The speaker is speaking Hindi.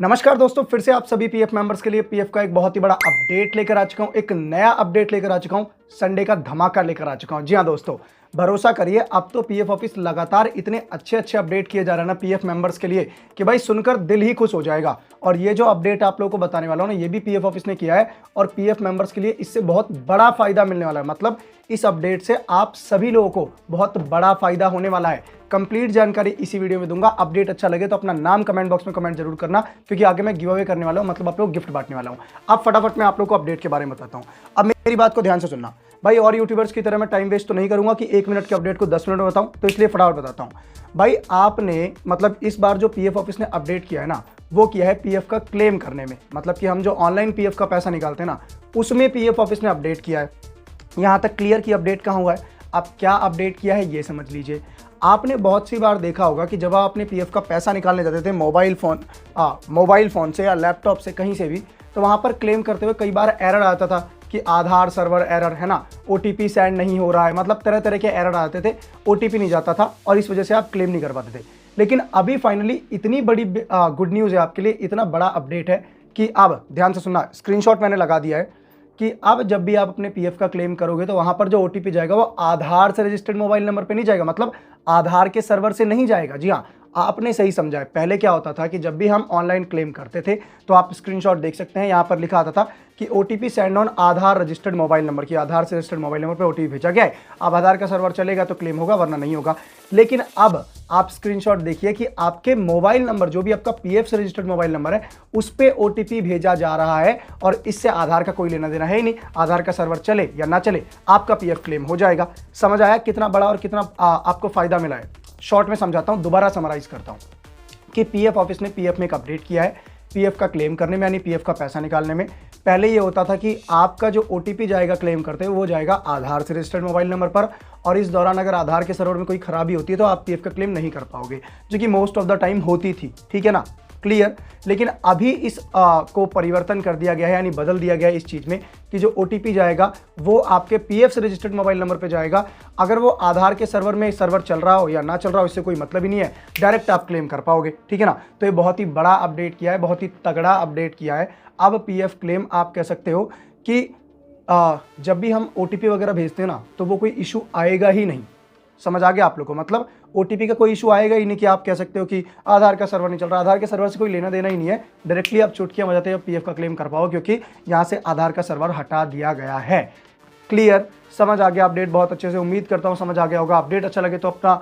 नमस्कार दोस्तों, फिर से आप सभी पीएफ मेंबर्स के लिए पीएफ का एक बहुत ही बड़ा अपडेट लेकर आ चुका हूं। एक नया अपडेट लेकर आ चुका हूं, संडे का धमाका लेकर आ चुका हूं। जी हां दोस्तों, भरोसा करिए, अब तो पीएफ ऑफिस लगातार इतने अच्छे अपडेट किए जा रहे हैं ना पीएफ मेंबर्स के लिए कि भाई सुनकर दिल ही खुश हो जाएगा। और ये जो अपडेट आप लोगों को बताने वाला हूं ना, ये भी पीएफ ऑफिस ने किया है और पीएफ मेंबर्स के लिए इससे बहुत बड़ा फायदा मिलने वाला है। मतलब इस अपडेट से आप सभी लोगों को बहुत बड़ा फायदा होने वाला है। कंप्लीट जानकारी इसी वीडियो में दूंगा। अपडेट अच्छा लगे तो अपना नाम कमेंट बॉक्स में कमेंट जरूर करना, क्योंकि आगे मैं गिव अवे करने वाला हूं, मतलब आप लोग गिफ्ट बांटने वाला हूं। अब फटाफट मैं आप लोग को अपडेट के बारे में बताता हूं। अब मेरी बात को ध्यान से सुनना भाई, और यूट्यूबर्स की तरह मैं टाइम वेस्ट तो नहीं करूंगा कि 1 मिनट के अपडेट को 10 मिनट में बताऊं, तो इसलिए फटाफट बताता हूं। भाई आपने मतलब इस बार जो पीएफ ऑफिस ने अपडेट किया है ना, वो किया है पीएफ का क्लेम करने में। मतलब कि हम जो ऑनलाइन पीएफ का पैसा निकालते हैं ना, उसमें पीएफ ऑफिस ने अपडेट किया है। यहां तक क्लियर कि अपडेट कहां हुआ है। अब क्या अपडेट किया है ये समझ लीजिए। आपने बहुत सी बार देखा होगा कि जब आप अपने पीएफ का पैसा निकालने जाते थे मोबाइल फ़ोन से या लैपटॉप से कहीं से भी, तो वहां पर क्लेम करते हुए कई बार एरर आता था कि आधार सर्वर एरर है ना, ओटीपी सेंड नहीं हो रहा है, मतलब तरह तरह के एरर आते थे, ओटीपी नहीं जाता था और इस वजह से आप क्लेम नहीं कर पाते थे। लेकिन अभी फाइनली इतनी बड़ी गुड न्यूज़ है आपके लिए, इतना बड़ा अपडेट है कि अब ध्यान से सुनना, स्क्रीनशॉट मैंने लगा दिया है कि अब जब भी आप अपने पीएफ का क्लेम करोगे तो वहां पर जो ओटीपी जाएगा वो आधार से रजिस्टर्ड मोबाइल नंबर पे नहीं जाएगा, मतलब आधार के सर्वर से नहीं जाएगा। जी हाँ, आपने सही समझा है। पहले क्या होता था कि जब भी हम ऑनलाइन क्लेम करते थे तो आप स्क्रीनशॉट देख सकते हैं, यहां पर लिखा आता था कि OTP send on Aadhaar registered mobile number, की आधार से रजिस्टर्ड मोबाइल नंबर पर ओटीपी भेजा गया है। अब आधार का सर्वर चलेगा तो क्लेम होगा, वरना नहीं होगा। लेकिन अब आप स्क्रीनशॉट देखिए कि आपके मोबाइल नंबर, जो भी आपका पीएफ से रजिस्टर्ड मोबाइल नंबर है, उस पे ओटीपी भेजा जा रहा है और इससे आधार का कोई लेना देना है ही नहीं। आधार का सर्वर चले या ना चले, आपका पीएफ क्लेम हो जाएगा। समझ आया कितना बड़ा और कितना आपको फायदा मिला है? शॉर्ट में समझाता हूं, दोबारा समराइज करता हूं कि पीएफ ऑफिस ने पीएफ में एक अपडेट किया है पीएफ का क्लेम करने में, यानी पीएफ का पैसा निकालने में। पहले ये होता था कि आपका जो ओटीपी जाएगा क्लेम करते हुए, वो जाएगा आधार से रजिस्टर्ड मोबाइल नंबर पर, और इस दौरान अगर आधार के सर्वर में कोई खराबी होती है तो आप पीएफ का क्लेम नहीं कर पाओगे, जो कि मोस्ट ऑफ द टाइम होती थी। ठीक है ना, क्लियर। लेकिन अभी इस को परिवर्तन कर दिया गया है, यानी बदल दिया गया है इस चीज़ में कि जो ओटीपी जाएगा वो आपके पीएफ से रजिस्टर्ड मोबाइल नंबर पे जाएगा। अगर वो आधार के सर्वर में सर्वर चल रहा हो या ना चल रहा हो, इससे कोई मतलब ही नहीं है, डायरेक्ट आप क्लेम कर पाओगे। ठीक है ना, तो ये बहुत ही बड़ा अपडेट किया है, बहुत ही तगड़ा अपडेट किया है। अब पीएफ क्लेम आप कह सकते हो कि जब भी हम ओटीपी वगैरह भेजते हैं ना, तो वो कोई इशू आएगा ही नहीं। समझ आ गया आप लोग को? मतलब ओटीपी का कोई इशू आएगा ही नहीं कि आप कह सकते हो कि आधार का सर्वर नहीं चल रहा। आधार के सर्वर से कोई लेना देना ही नहीं है, डायरेक्टली आप चुटकियां बजाते हुए पीएफ का क्लेम कर पाओ, क्योंकि यहां से आधार का सर्वर हटा दिया गया है। क्लियर, समझ आ गया? अपडेट बहुत अच्छे से, उम्मीद करता हूं समझ आ गया होगा। अपडेट अच्छा लगे तो अपना